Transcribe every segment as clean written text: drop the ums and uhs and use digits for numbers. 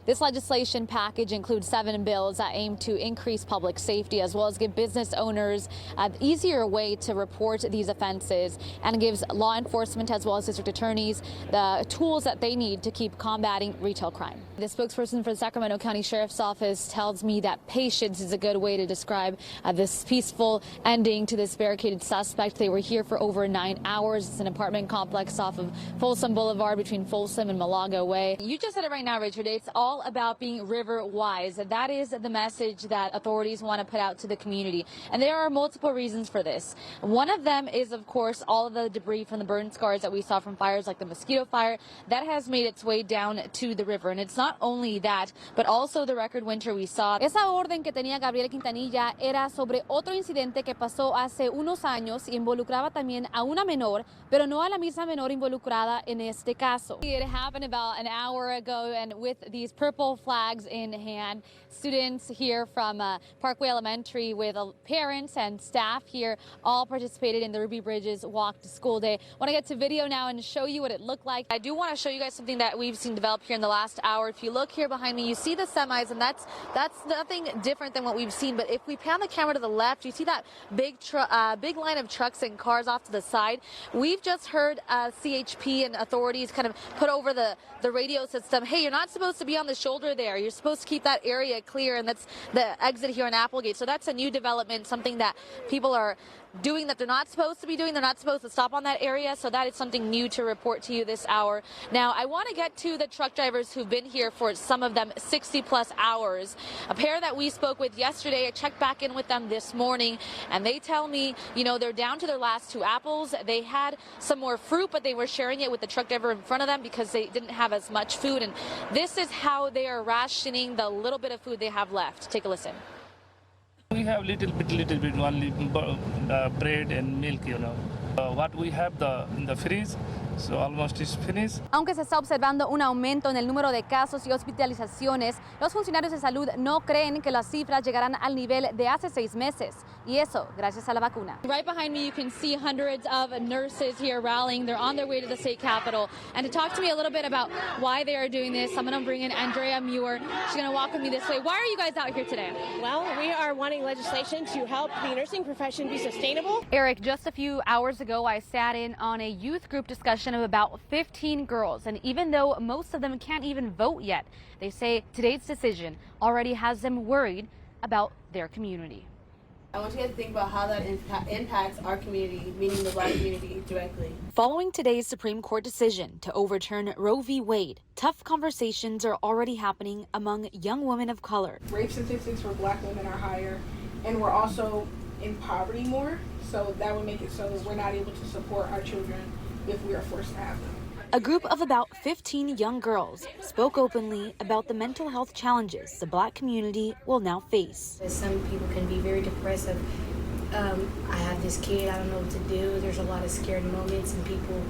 This legislation package includes 7 bills that aim to increase public safety as well as give business owners an easier way to report these offenses, and gives law enforcement as well as district attorneys the tools that they need to keep combating retail crime. The spokesperson for the Sacramento County Sheriff's Office tells me that patience is a good way to describe this peaceful ending to this barricaded suspect. They were here for over 9 hours. It's an apartment complex off of Folsom Boulevard between Folsom and Malaga Way. You just said it right now, Richard. It's all about being river wise. That is the message that authorities want to put out to the community. And there are multiple reasons for this. One of them is, of course, all of the debris from the burn scars that we saw from fires like the mosquito fire that has made its way down to the river. And it's not only that, but also the record winter we saw. Esa orden que tenía Gabriel Quintanilla era sobre otro incidente que pasó hace unos años y involucraba también a una menor, pero no a la misma menor involucrada en este caso. It happened about an hour ago, and with these purple flags in hand, students here from Parkway Elementary with parents and staff here all participated in the Ruby Bridges Walk to School Day. I want to get to video now and show you what it looked like. I do want to show you guys something that we've seen develop here in the last hour. If you look here behind me, you see the semis, and that's nothing different than what we've seen. But if we pan the camera to the left, you see that big line of trucks and cars off to the side. We've just heard CHP and authorities kind of put over the radio system, hey, you're not supposed to be on the shoulder there. You're supposed to keep that area clear, and that's the exit here on Applegate. So that's a new development, something that people are doing that they're not supposed to be doing. They're not supposed to stop on that area. So that is something new to report to you this hour. Now, I want to get to the truck drivers who've been here for some of them 60 plus hours. A pair that we spoke with yesterday, I checked back in with them this morning, and they tell me, you know, they're down to their last 2 apples. They had some more fruit, but they were sharing it with the truck driver in front of them because they didn't have as much food. And this is how they are rationing the little bit of food they have left. Take a listen. We have little bit only bread and milk, you know. What we have in the fridge, so almost is finished. Aunque se está observando un aumento en el número de casos y hospitalizaciones, los funcionarios de salud no creen que las cifras llegarán al nivel de hace 6 meses. Y eso, gracias a la vacuna. Right behind me, you can see hundreds of nurses here rallying. They're on their way to the state capitol. And to talk to me a little bit about why they are doing this, I'm going to bring in Andrea Muir. She's going to walk with me this way. Why are you guys out here today? Well, we are wanting legislation to help the nursing profession be sustainable. Eric, just a few hours ago, I sat in on a youth group discussion of about 15 girls. And even though most of them can't even vote yet, they say today's decision already has them worried about their community. I want you guys to think about how that impacts our community, meaning the Black community, directly. Following today's Supreme Court decision to overturn Roe v. Wade, tough conversations are already happening among young women of color. Rape statistics for Black women are higher, and we're also in poverty more, so that would make it so we're not able to support our children if we are forced to have them. A group of about 15 young girls spoke openly about the mental health challenges the Black community will now face. Some people can be very depressive. I have this kid, I don't know what to do. There's a lot of scared moments, and people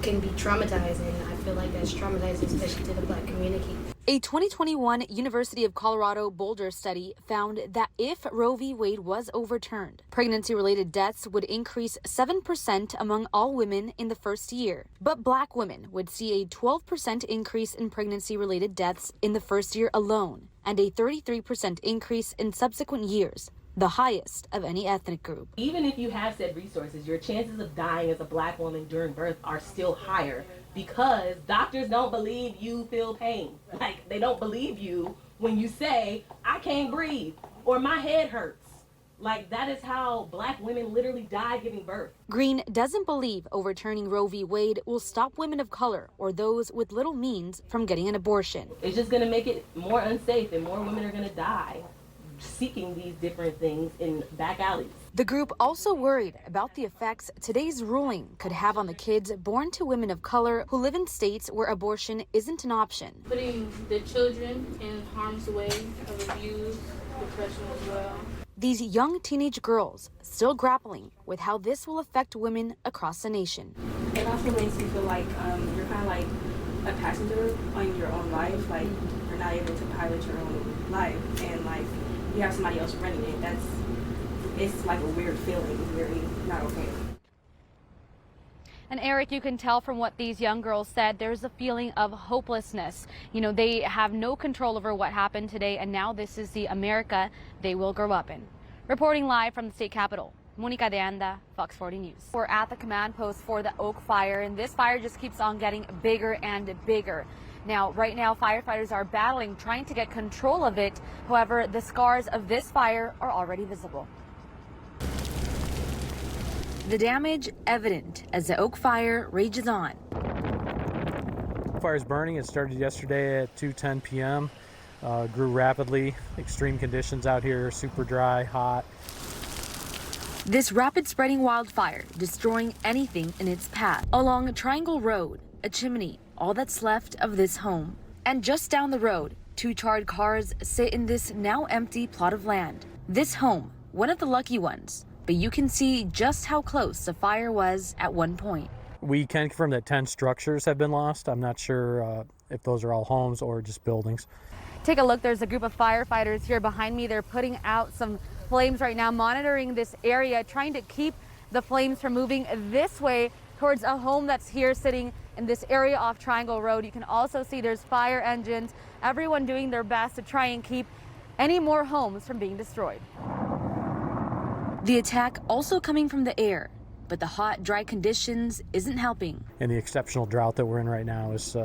can be traumatized, and I feel like that's traumatizing, especially to the Black community. A 2021 University of Colorado Boulder study found that if Roe v. Wade was overturned, pregnancy-related deaths would increase 7% among all women in the first year. But Black women would see a 12% increase in pregnancy-related deaths in the first year alone, and a 33% increase in subsequent years, the highest of any ethnic group. Even if you have said resources, your chances of dying as a Black woman during birth are still higher because doctors don't believe you feel pain. Like, they don't believe you when you say, I can't breathe, or my head hurts. Like, that is how Black women literally die giving birth. Green doesn't believe overturning Roe v. Wade will stop women of color or those with little means from getting an abortion. It's just gonna make it more unsafe, and more women are gonna die seeking these different things in back alleys. The group also worried about the effects today's ruling could have on the kids born to women of color who live in states where abortion isn't an option. Putting the children in harm's way of abuse, depression as well. These young teenage girls still grappling with how this will affect women across the nation. It also makes you feel like you're kind of like a passenger on your own life, like you're not able to pilot your own life, and like you have somebody else running it. It's like a weird feeling. It's very not okay. And Eric, you can tell from what these young girls said, there's a feeling of hopelessness. You know, they have no control over what happened today, and now this is the America they will grow up in. Reporting live from the state capitol, Monica de Anda, Fox 40 News. We're at the command post for the Oak Fire, and this fire just keeps on getting bigger and bigger. Now, right now, firefighters are battling, trying to get control of it. However, the scars of this fire are already visible. The damage evident as the Oak Fire rages on. The fire is burning. It started yesterday at 2:10 p.m. Grew rapidly. Extreme conditions out here, super dry, hot. This rapid spreading wildfire destroying anything in its path. Along Triangle Road, a chimney, all that's left of this home. And just down the road, 2 charred cars sit in this now empty plot of land. This home, one of the lucky ones, but you can see just how close the fire was at one point. We can confirm that 10 structures have been lost. I'm not sure if those are all homes or just buildings. Take a look, there's a group of firefighters here behind me. They're putting out some flames right now, monitoring this area, trying to keep the flames from moving this way towards a home that's here sitting in this area off Triangle Road. You can also see there's fire engines, everyone doing their best to try and keep any more homes from being destroyed. The attack also coming from the air, but the hot, dry conditions isn't helping. And the exceptional drought that we're in right now is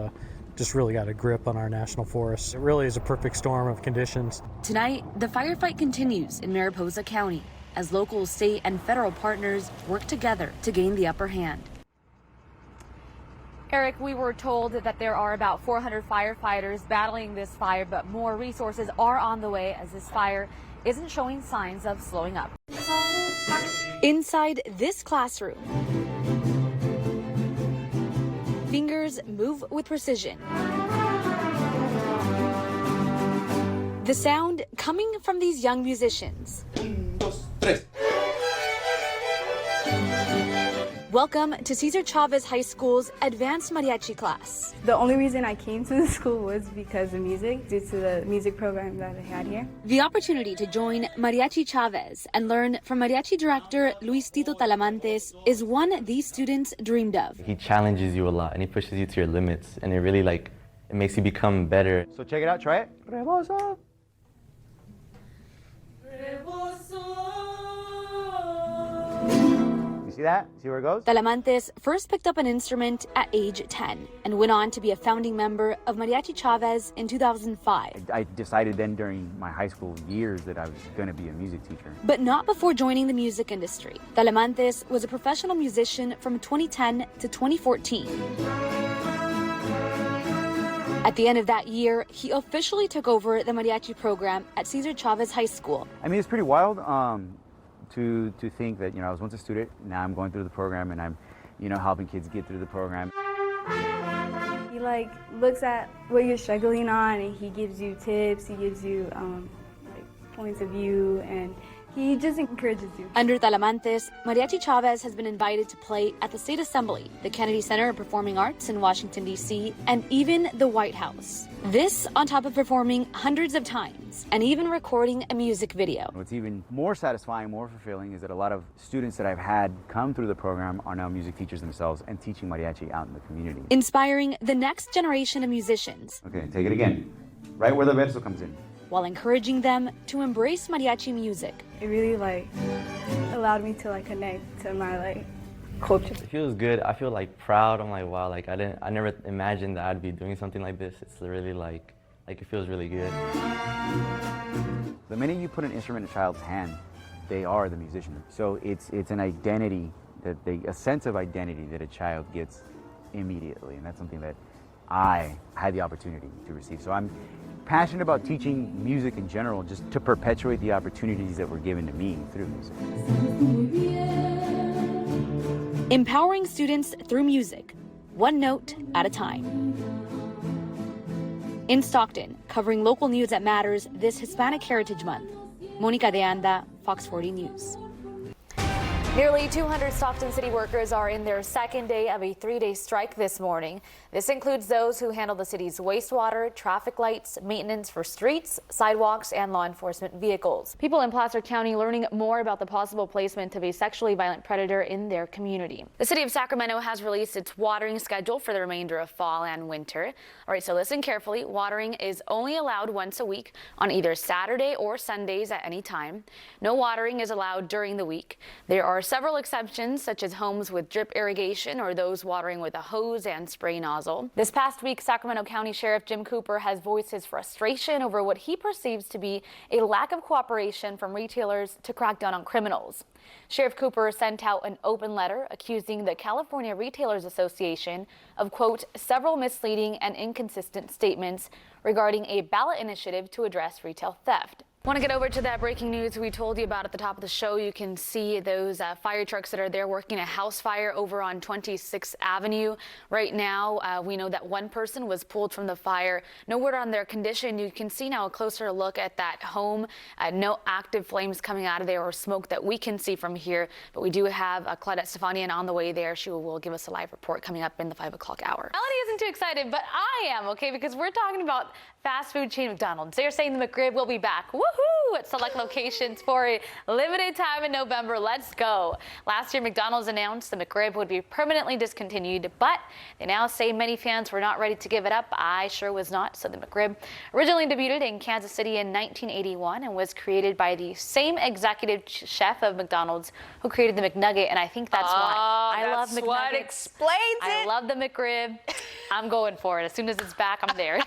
just really got a grip on our national forests. It really is a perfect storm of conditions. Tonight, the firefight continues in Mariposa County as local, state, and federal partners work together to gain the upper hand. Eric, we were told that there are about 400 firefighters battling this fire, but more resources are on the way as this fire isn't showing signs of slowing up. Inside this classroom, fingers move with precision. The sound coming from these young musicians. Welcome to Cesar Chavez High School's advanced mariachi class. The only reason I came to the school was because of music, due to the music program that I had here. The opportunity to join Mariachi Chavez and learn from mariachi director Luis Tito Talamantes is one these students dreamed of. He challenges you a lot and he pushes you to your limits, and it really it makes you become better. So check it out, try it. Rebozo. See that? See where it goes? Talamantes first picked up an instrument at age 10 and went on to be a founding member of Mariachi Chavez in 2005. I decided then during my high school years that I was going to be a music teacher. But not before joining the music industry. Talamantes was a professional musician from 2010 to 2014. At the end of that year, he officially took over the mariachi program at Cesar Chavez High School. I mean, it's pretty wild. To think that, I was once a student, now I'm going through the program and I'm, helping kids get through the program. He looks at what you're struggling on and he gives you tips, he gives you points of view, and he just encourages you. Under Talamantes, Mariachi Chavez has been invited to play at the State Assembly, the Kennedy Center of Performing Arts in Washington, D.C., and even the White House. This on top of performing hundreds of times and even recording a music video. What's even more satisfying, more fulfilling, is that a lot of students that I've had come through the program are now music teachers themselves and teaching mariachi out in the community. Inspiring the next generation of musicians. Okay, take it again. Right where the verso comes in. While encouraging them to embrace mariachi music. It really allowed me to connect to my culture. It feels good. I feel proud. I'm wow, I never imagined that I'd be doing something like this. It's really it feels really good. The minute you put an instrument in a child's hand, they are the musician. So it's an identity a sense of identity that a child gets immediately, and that's something that I had the opportunity to receive. So I'm passionate about teaching music in general, just to perpetuate the opportunities that were given to me through music. Empowering students through music, one note at a time. In Stockton, covering local news that matters this Hispanic Heritage Month, Monica de Anda, Fox 40 News. Nearly 200 Stockton City workers are in their second day of a 3-day strike this morning. This includes those who handle the city's wastewater, traffic lights, maintenance for streets, sidewalks, and law enforcement vehicles. People in Placer County learning more about the possible placement of a sexually violent predator in their community. The city of Sacramento has released its watering schedule for the remainder of fall and winter. All right, so listen carefully. Watering is only allowed once a week on either Saturday or Sundays at any time. No watering is allowed during the week. There are several exceptions, such as homes with drip irrigation or those watering with a hose and spray nozzle. This past week, Sacramento County Sheriff Jim Cooper has voiced his frustration over what he perceives to be a lack of cooperation from retailers to crack down on criminals. Sheriff Cooper sent out an open letter accusing the California Retailers Association of, quote, several misleading and inconsistent statements regarding a ballot initiative to address retail theft. Want to get over to that breaking news we told you about at the top of the show. You can see those fire trucks that are there working a house fire over on 26th Avenue. Right now, we know that one person was pulled from the fire. No word on their condition. You can see now a closer look at that home. No active flames coming out of there or smoke that we can see from here. But we do have Claudette Stefanian on the way there. She will give us a live report coming up in the 5 o'clock hour. Melody isn't too excited, but I am, okay, because we're talking about fast food chain McDonald's. They're saying the McRib will be back. Woohoo! At select locations for a limited time in November. Let's go. Last year, McDonald's announced the McRib would be permanently discontinued, but they now say many fans were not ready to give it up. I sure was not. So the McRib originally debuted in Kansas City in 1981 and was created by the same executive chef of McDonald's who created the McNugget, and I think that's why I love McNuggets. What explains it. I love the McRib. I'm going for it. As soon as it's back, I'm there.